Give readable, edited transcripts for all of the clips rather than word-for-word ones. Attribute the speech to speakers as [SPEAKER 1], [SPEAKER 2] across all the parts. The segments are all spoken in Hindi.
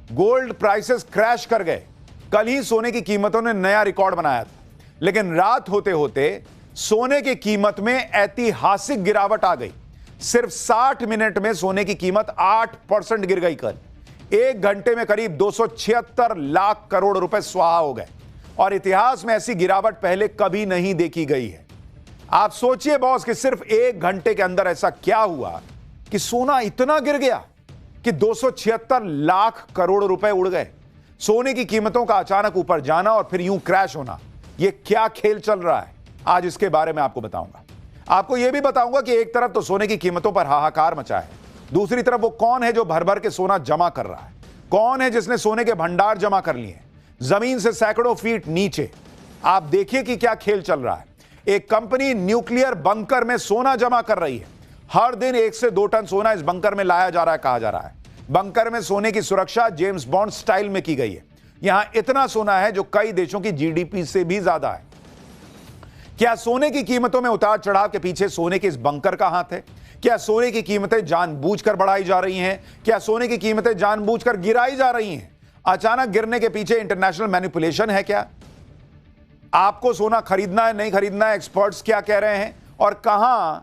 [SPEAKER 1] गोल्ड प्राइसेस क्रैश कर गए। कल ही सोने की कीमतों ने नया रिकॉर्ड बनाया था, लेकिन रात होते होते सोने की कीमत में ऐतिहासिक गिरावट आ गई। सिर्फ 60 मिनट में सोने की कीमत 8% गिर गई। कल एक घंटे में करीब 276 लाख करोड़ रुपए स्वाहा हो गए और इतिहास में ऐसी गिरावट पहले कभी नहीं देखी गई है। आप सोचिए बॉस कि सिर्फ एक घंटे के अंदर ऐसा क्या हुआ कि सोना इतना गिर गया कि 276 लाख करोड़ रुपए उड़ गए। सोने की कीमतों का अचानक ऊपर जाना और फिर यूं क्रैश होना, यह क्या खेल चल रहा है, आज इसके बारे में आपको बताऊंगा। आपको यह भी बताऊंगा कि एक तरफ तो सोने की कीमतों पर हाहाकार मचा है, दूसरी तरफ वो कौन है जो भर भर के सोना जमा कर रहा है, कौन है जिसने सोने के भंडार जमा कर लिए जमीन से सैकड़ों फीट नीचे। आप देखिए कि क्या खेल चल रहा है। एक कंपनी न्यूक्लियर बंकर में सोना जमा कर रही है। हर दिन 1 से 2 टन सोना इस बंकर में लाया जा रहा है, कहा जा रहा है। बंकर में सोने की सुरक्षा जेम्स बॉन्ड स्टाइल में की गई है। यहां इतना सोना है जो कई देशों की जीडीपी से भी ज्यादा है। क्या सोने की कीमतों में उतार चढ़ाव के पीछे सोने के इस बंकर का हाथ है? क्या सोने की कीमतें जानबूझकर बढ़ाई जा रही हैं? क्या सोने की कीमतें जानबूझकर गिराई जा रही हैं? अचानक गिरने के पीछे इंटरनेशनल मैनिपुलेशन है क्या? आपको सोना खरीदना है, नहीं खरीदना है, एक्सपर्ट्स क्या कह रहे हैं? और कहां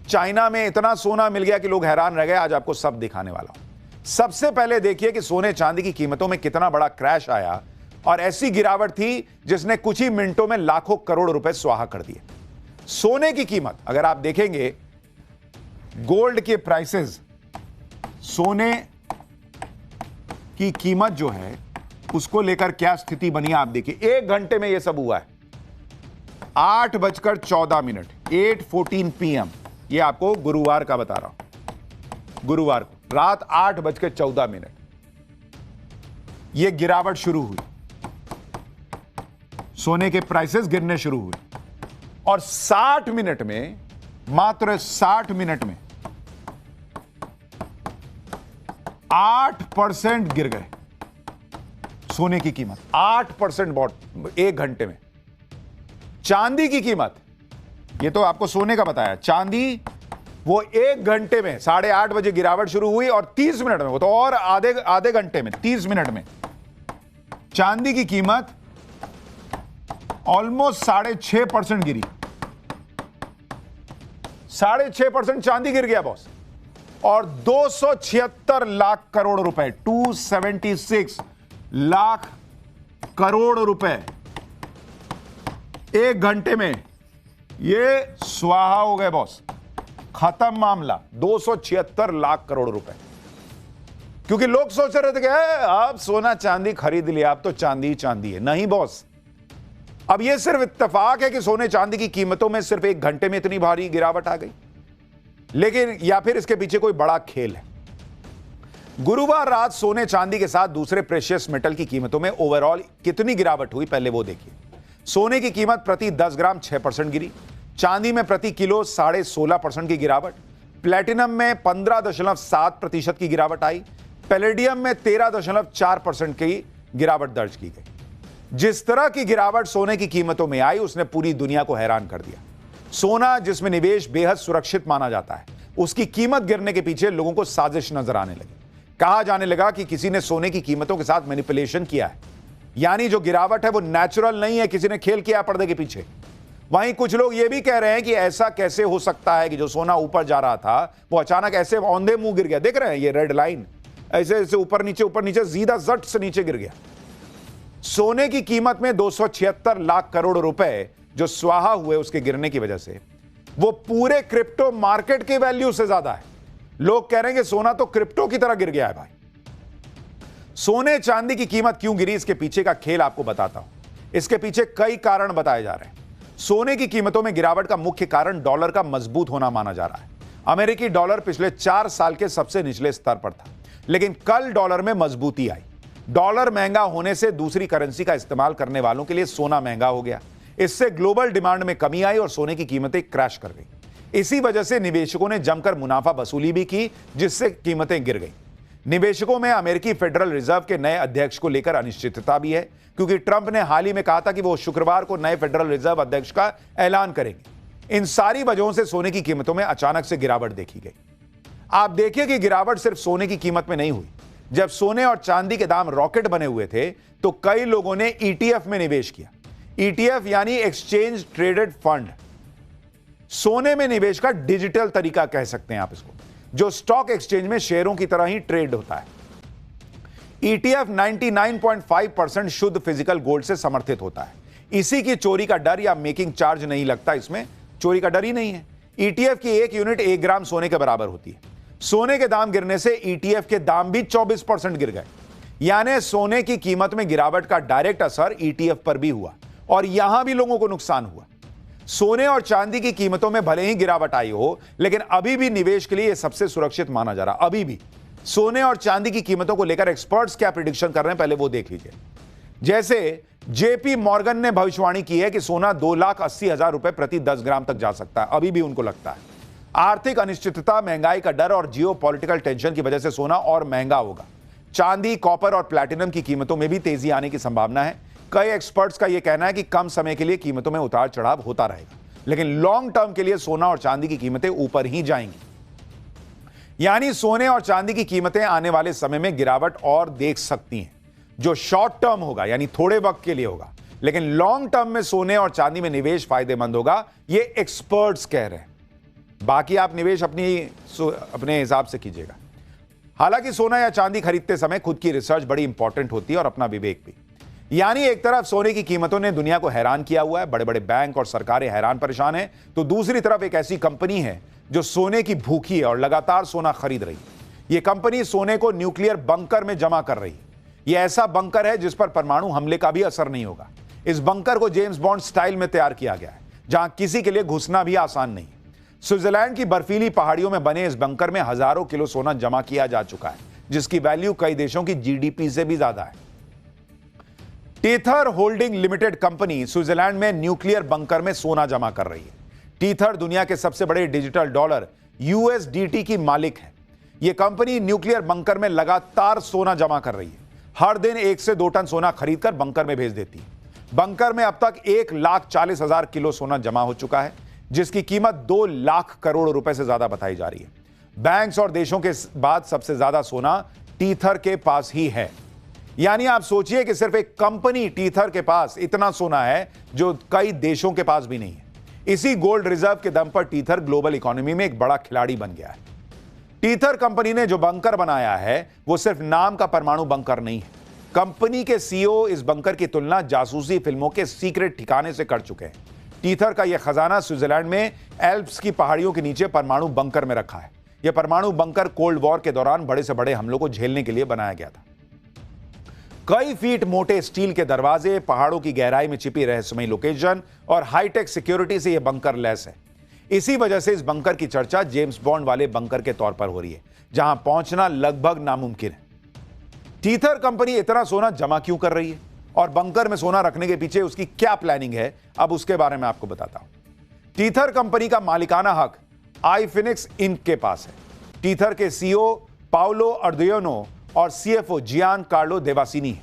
[SPEAKER 1] चाइना में इतना सोना मिल गया कि लोग हैरान रह गए। आज आपको सब दिखाने वाला हूं। सबसे पहले देखिए कि सोने चांदी की कीमतों में कितना बड़ा क्रैश आया और ऐसी गिरावट थी जिसने कुछ ही मिनटों में लाखों करोड़ रुपए स्वाहा कर दिए। सोने की कीमत अगर आप देखेंगे, गोल्ड के प्राइसेस, सोने की कीमत जो है उसको लेकर क्या स्थिति बनी आप देखिए। एक घंटे में यह सब हुआ है। 8:14, 8:14 PM। यह आपको गुरुवार का बता रहा हूं, गुरुवार को रात 8:14 यह गिरावट शुरू हुई, सोने के प्राइसेस गिरने शुरू हुए और 60 मिनट में, मात्र 60 मिनट में 8% गिर गए सोने की कीमत। 8% बहुत एक घंटे में। चांदी की कीमत, ये तो आपको सोने का बताया, चांदी वो एक घंटे में 8:30 बजे गिरावट शुरू हुई और 30 मिनट में, वो तो और आधे घंटे में, 30 मिनट में चांदी की कीमत ऑलमोस्ट 6.5% गिरी। 6.5% चांदी गिर गया बॉस। और 276 लाख करोड़ रुपए, 276 लाख करोड़ रुपए एक घंटे में ये स्वाहा हो गए बॉस। खत्म मामला। 276 लाख करोड़ रुपए। क्योंकि लोग सोच रहे थे कि आप सोना चांदी खरीद लिया, अब तो चांदी ही चांदी है। नहीं बॉस, अब यह सिर्फ इत्तेफाक है कि सोने चांदी की कीमतों में सिर्फ एक घंटे में इतनी भारी गिरावट आ गई, लेकिन या फिर इसके पीछे कोई बड़ा खेल है। गुरुवार रात सोने चांदी के साथ दूसरे प्रेशियस मेटल की कीमतों में ओवरऑल कितनी गिरावट हुई पहले वो देखिए। सोने की कीमत प्रति 10 ग्राम 6% गिरी, चांदी में प्रति किलो 16.5% की गिरावट, प्लेटिनम में 15.7% की गिरावट आई, पैलेडियम में 13.4% की गिरावट दर्ज की गई। जिस तरह की गिरावट सोने की कीमतों में आई उसने पूरी दुनिया को हैरान कर दिया। सोना जिसमें निवेश बेहद सुरक्षित माना जाता है, उसकी कीमत गिरने के पीछे लोगों को साजिश नजर आने लगी। कहा जाने लगा कि किसी ने सोने की कीमतों के साथ मैनिपुलेशन किया है, यानी जो गिरावट है वो नेचुरल नहीं है, किसी ने खेल किया पर्दे के पीछे। वहीं कुछ लोग ये भी कह रहे हैं कि ऐसा कैसे हो सकता है कि जो सोना ऊपर जा रहा था वो अचानक ऐसे औंधे मुंह गिर गया। देख रहे हैं ये रेड लाइन, ऐसे ऐसे ऊपर नीचे सीधा जट से नीचे गिर गया। सोने की कीमत में 276 लाख करोड़ रुपए जो स्वाहा हुए उसके गिरने की वजह से, वो पूरे क्रिप्टो मार्केट के वैल्यू से ज्यादा है। लोग कह रहे हैं कि सोना तो क्रिप्टो की तरह गिर गया है भाई। सोने चांदी की कीमत क्यों गिरी, इसके पीछे का खेल आपको बताता हूं। इसके पीछे कई कारण बताए जा रहे हैं। सोने की कीमतों में गिरावट का मुख्य कारण डॉलर का मजबूत होना माना जा रहा है। अमेरिकी डॉलर पिछले 4 साल के सबसे निचले स्तर पर था, लेकिन कल डॉलर में मजबूती आई। डॉलर महंगा होने से दूसरी करेंसी का इस्तेमाल करने वालों के लिए सोना महंगा हो गया। इससे ग्लोबल डिमांड में कमी आई और सोने की कीमतें क्रैश कर गई। इसी वजह से निवेशकों ने जमकर मुनाफा वसूली भी की, जिससे कीमतें गिर गई। निवेशकों में अमेरिकी फेडरल रिजर्व के नए अध्यक्ष को लेकर अनिश्चितता भी है, क्योंकि ट्रंप ने हाल ही में कहा था कि वो शुक्रवार को नए फेडरल रिजर्व अध्यक्ष का ऐलान करेंगे। इन सारी वजहों से सोने की कीमतों में अचानक से गिरावट देखी गई। आप देखिए कि गिरावट सिर्फ सोने की कीमत में नहीं हुई, जब सोने और चांदी के दाम रॉकेट बने हुए थे तो कई लोगों ने ईटीएफ में निवेश किया। ईटीएफ यानी एक्सचेंज ट्रेडेड फंड, सोने में निवेश का डिजिटल तरीका कह सकते हैं आप इसको, जो स्टॉक एक्सचेंज में शेयरों की तरह ही ट्रेड होता है। ईटीएफ 99.5% शुद्ध फिजिकल गोल्ड से समर्थित होता है। इसी की चोरी का डर या मेकिंग चार्ज नहीं लगता, इसमें चोरी का डर ही नहीं है। ईटीएफ की एक यूनिट 1 ग्राम सोने के बराबर होती है। सोने के दाम गिरने से ईटीएफ के दाम भी 24% गिर गए, यानी सोने की कीमत में गिरावट का डायरेक्ट असर ईटीएफ पर भी हुआ और यहां भी लोगों को नुकसान हुआ। सोने और चांदी की कीमतों में भले ही गिरावट आई हो, लेकिन अभी भी निवेश के लिए यह सबसे सुरक्षित माना जा रहा। अभी भी सोने और चांदी की कीमतों को लेकर एक्सपर्ट्स क्या प्रिडिक्शन कर रहे हैं, पहले वो देख लीजिए। जैसे जेपी मॉर्गन ने भविष्यवाणी की है कि सोना 2,80,000 रुपए प्रति 10 ग्राम तक जा सकता है, अभी भी उनको लगता है। आर्थिक अनिश्चितता, महंगाई का डर और जियोपॉलिटिकल टेंशन की वजह से सोना और महंगा होगा। चांदी, कॉपर और प्लैटिनम की कीमतों में भी तेजी आने की संभावना है। कई एक्सपर्ट्स का यह कहना है कि कम समय के लिए कीमतों में उतार चढ़ाव होता रहेगा, लेकिन लॉन्ग टर्म के लिए सोना और चांदी की कीमतें ऊपर ही जाएंगी। यानी सोने और चांदी की कीमतें आने वाले समय में गिरावट और देख सकती हैं, जो शॉर्ट टर्म होगा यानी थोड़े वक्त के लिए होगा, लेकिन लॉन्ग टर्म में सोने और चांदी में निवेश फायदेमंद होगा, ये एक्सपर्ट्स कह रहे हैं। बाकी आप निवेश अपने हिसाब से कीजिएगा। हालांकि सोना या चांदी खरीदते समय खुद की रिसर्च बड़ी इंपॉर्टेंट होती है और अपना विवेक भी। यानी एक तरफ सोने की कीमतों ने दुनिया को हैरान किया हुआ है, बड़े बड़े बैंक और सरकारें हैरान परेशान हैं, तो दूसरी तरफ एक ऐसी कंपनी है जो सोने की भूखी है और लगातार सोना खरीद रही है। यह कंपनी सोने को न्यूक्लियर बंकर में जमा कर रही है। यह ऐसा बंकर है जिस पर परमाणु हमले का भी असर नहीं होगा। इस बंकर को जेम्स बॉन्ड स्टाइल में तैयार किया गया है, जहां किसी के लिए घुसना भी आसान नहीं है। स्विट्जरलैंड की बर्फीली पहाड़ियों में बने इस बंकर में हजारों किलो सोना जमा किया जा चुका है, जिसकी वैल्यू कई देशों की जीडीपी से भी ज्यादा है। Tether holding limited company Switzerland में न्यूक्लियर बंकर में सोना जमा कर रही है। टीथर दुनिया के सबसे बड़े डिजिटल डॉलर यूएसडीटी की मालिक है। यह कंपनी न्यूक्लियर बंकर में लगातार सोना जमा कर रही है। हर दिन 1 से 2 टन सोना खरीदकर बंकर में भेज देती है। बंकर में अब तक 1,40,000 किलो सोना जमा हो चुका है, जिसकी कीमत 2 लाख करोड़ रुपए से ज्यादा बताई जा रही है। बैंक्स और देशों के बाद सबसे ज्यादा सोना टीथर के पास ही है। यानी आप सोचिए कि सिर्फ एक कंपनी टीथर के पास इतना सोना है जो कई देशों के पास भी नहीं है। इसी गोल्ड रिजर्व के दम पर टीथर ग्लोबल इकोनॉमी में एक बड़ा खिलाड़ी बन गया है। टीथर कंपनी ने जो बंकर बनाया है वो सिर्फ नाम का परमाणु बंकर नहीं है। कंपनी के सीईओ इस बंकर की तुलना जासूसी फिल्मों के सीक्रेट ठिकाने से कर चुके हैं। टीथर का यह खजाना स्विट्जरलैंड में एल्प्स की पहाड़ियों के नीचे परमाणु बंकर में रखा है। यह परमाणु बंकर कोल्ड वॉर के दौरान बड़े से बड़े हमलों को झेलने के लिए बनाया गया था। कई फीट मोटे स्टील के दरवाजे, पहाड़ों की गहराई में छिपी रहस्यमयी लोकेशन और हाईटेक सिक्योरिटी से यह बंकर लैस है। इसी वजह से इस बंकर की चर्चा जेम्स बॉन्ड वाले बंकर के तौर पर हो रही है, जहां पहुंचना लगभग नामुमकिन है। टीथर कंपनी इतना सोना जमा क्यों कर रही है और बंकर में सोना रखने के पीछे उसकी क्या प्लानिंग है, अब उसके बारे में आपको बताता हूं। टीथर कंपनी का मालिकाना हक आईफिनिक्स इंक के पास है। टीथर के सीईओ पाउलो अर्दियोनो और सीएफओ जियान कार्लो देवासिनी है।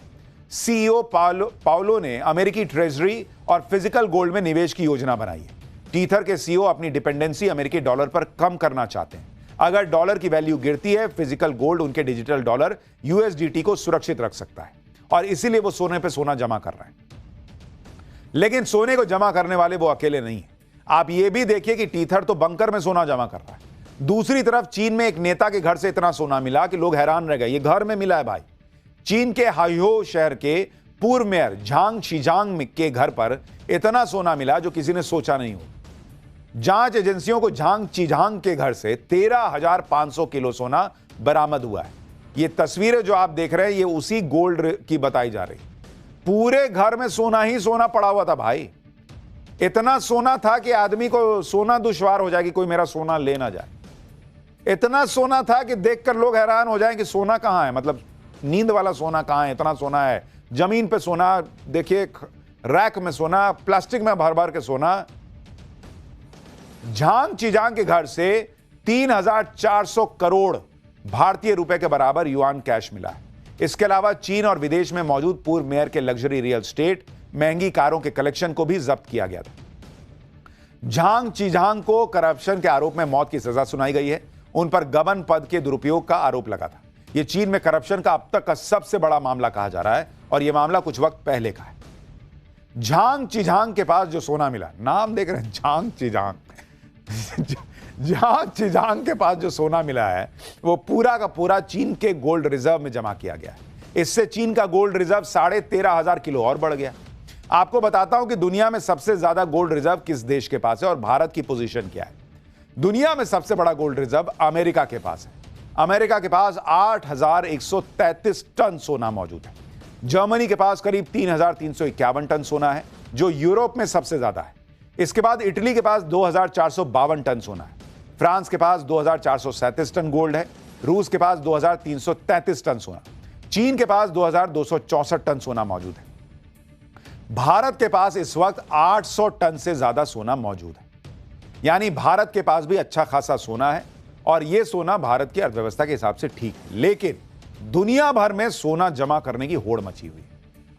[SPEAKER 1] सीईओ पाउलो ने अमेरिकी ट्रेजरी और फिजिकल गोल्ड में निवेश की योजना बनाई है। टीथर के सीईओ अपनी डिपेंडेंसी अमेरिकी डॉलर पर कम करना चाहते हैं। अगर डॉलर की वैल्यू गिरती है, फिजिकल गोल्ड उनके डिजिटल डॉलर यूएसडीटी को सुरक्षित रख सकता है और इसीलिए वो सोने पे सोना जमा कर रहे हैं। लेकिन सोने को जमा करने वाले वो अकेले नहीं है। आप ये भी देखिए कि टीथर तो बंकर में सोना जमा कर रहा है। दूसरी तरफ चीन में एक नेता के घर से इतना सोना मिला कि लोग हैरान रह गए। ये घर में मिला है भाई। चीन के हाइहो शहर के पूर्व मेयर झांग शीजांग के घर पर इतना सोना मिला जो किसी ने सोचा नहीं हो। जांच एजेंसियों को झांग चीजांग के घर से 13,500 किलो सोना बरामद हुआ है। ये तस्वीरें जो आप देख रहे हैं ये उसी गोल्ड की बताई जा रही। पूरे घर में सोना ही सोना पड़ा हुआ था भाई। इतना सोना था कि आदमी को सोना दुश्वार हो जाए कि कोई मेरा सोना ले ना जाए। इतना सोना था कि देखकर लोग हैरान हो जाएं कि सोना कहां है, मतलब नींद वाला सोना कहां है। इतना सोना है, जमीन पे सोना, देखिए रैक में सोना, प्लास्टिक में भर भर के सोना। झांग चीजांग के घर से 3,400 करोड़ भारतीय रुपए के बराबर युआन कैश मिला है। इसके अलावा चीन और विदेश में मौजूद पूर्व मेयर के लग्जरी रियल स्टेट, महंगी कारों के कलेक्शन को भी जब्त किया गया था। झांग चीजांग को करप्शन के आरोप में मौत की सजा सुनाई गई है। उन पर गबन पद के दुरुपयोग का आरोप लगा था। यह चीन में करप्शन का अब तक का सबसे बड़ा मामला कहा जा रहा है और यह मामला कुछ वक्त पहले का है। झांग चिझांग के पास जो सोना मिला, नाम देख रहे हैं, झांग चिझांग झांग चिझांग के पास जो सोना मिला है वो पूरा का पूरा चीन के गोल्ड रिजर्व में जमा किया गया है। इससे चीन का गोल्ड रिजर्व 13,500 किलो और बढ़ गया। आपको बताता हूं कि दुनिया में सबसे ज्यादा गोल्ड रिजर्व किस देश के पास है और भारत की पोजीशन क्या है। दुनिया में सबसे बड़ा गोल्ड रिजर्व अमेरिका के पास है। अमेरिका के पास 8,133 टन सोना मौजूद है। जर्मनी के पास करीब 3,351 टन सोना है, जो यूरोप में सबसे ज्यादा है। इसके बाद इटली के पास 2,452 टन सोना है। फ्रांस के पास 2,437 टन गोल्ड है। रूस के पास 2,333 टन सोना। चीन के पास 2,264 टन सोना मौजूद है। भारत के पास इस वक्त 800 टन से ज्यादा सोना मौजूद है। यानी भारत के पास भी अच्छा खासा सोना है और यह सोना भारत की अर्थव्यवस्था के हिसाब से ठीक है। लेकिन दुनिया भर में सोना जमा करने की होड़ मची हुई है।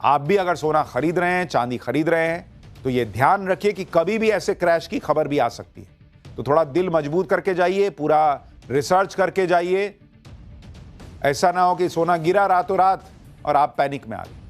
[SPEAKER 1] आप भी अगर सोना खरीद रहे हैं, चांदी खरीद रहे हैं, तो यह ध्यान रखिए कि कभी भी ऐसे क्रैश की खबर भी आ सकती है। तो थोड़ा दिल मजबूत करके जाइए, पूरा रिसर्च करके जाइए। ऐसा ना हो कि सोना गिरा रातों रात और आप पैनिक में आ गए।